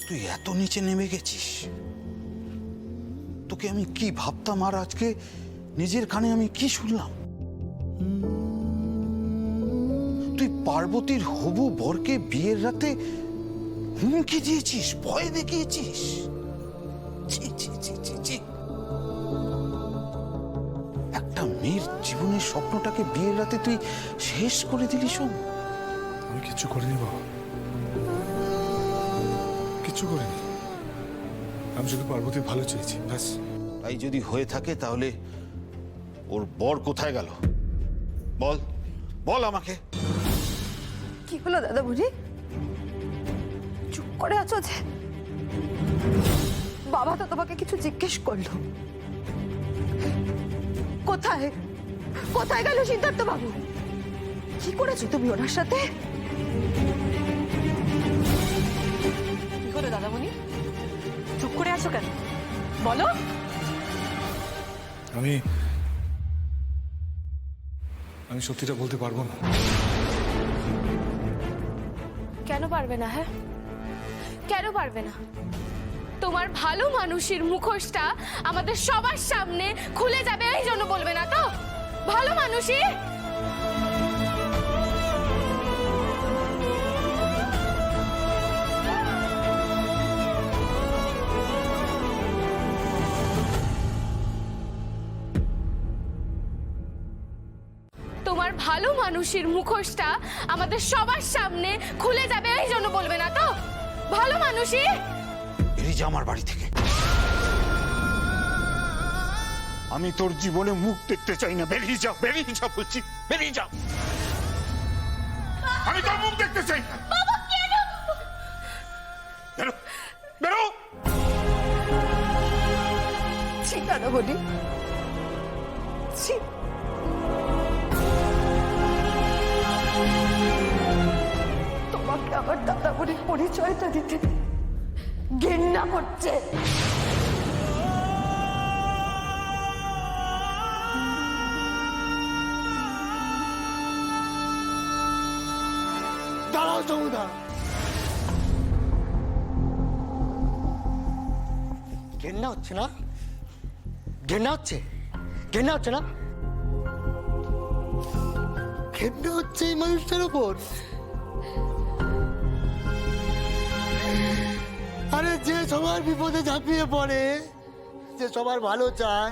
তুই এত নিচে নেমে গেছিস? তোকে আমি কি ভাবতাম, আর আজকে নিজের কানে আমি কি শুনলাম? তুই পার্বতীর হবু বরকে বিয়ের রাতে হুমকি দিয়েছিস, ভয় দেখিয়েছিস। ছি, ছি, ছি, ছি, ছি। একটা মেয়ের জীবনের স্বপ্নটাকে বিয়ের রাতে তুই শেষ করে দিলি। শোন, আমি কিচ্ছু করিনি বাবা, কিচ্ছু করিনি। আমি শুধু পার্বতীর ভালো চেয়েছি, ব্যাস। তাই যদি হয়ে থাকে তাহলে ওর বর কোথায় গেল? বল, বল আমাকে। কি হলো দাদা বুড়ি? চুপ করে আছো যে? বাবা তো তোমাকে কিছু জিজ্ঞেস করলো। কোথায় কোথায় গেল সিদ্ধার্থ বাবু? কি করেছো তুমি ওনার সাথে? কি হলো দাদামণি, চুপ করে আছো কেন? বলো। আমি সত্যিটা বলতে পারবো না। কেন পারবে না? হ্যাঁ, কেন পারবে না? তোমার ভালো মানুষের মুখোশটা আমাদের সবার সামনে খুলে যাবে, এই জন্য বলবে না তো? ভালো মানুষই তোমার ভালো মানুষের মুখোশটা আমাদের সবার সামনে খুলে যাবে, এই জন্য বলবে না তো? ভালো মানুষই বেরিয়ে যা আমার বাড়ি থেকে। আমি তোর জীবনে মুখ দেখতে চাই না। বেরিয়ে যা, বেরিয়ে যা বলছি, বেরিয়ে যা। আমি তোর মুখ দেখতে চাই না। বেরো, বেরো। ছি দাদা বুড়ি, ছি। তোমাকে আমার দাদা বুড়ির পরিচয়টা দিতে ঘেন্না করছে। দাঁড়াও চৌদা, ঘেন্না হচ্ছে না? ঘেন্না হচ্ছে? ঘেন্না হচ্ছে না? ঘেন্না হচ্ছে এই মানুষটার উপর? আরে যে সবার বিপদে ঝাঁপিয়ে পড়ে, যে সবার ভালো চায়,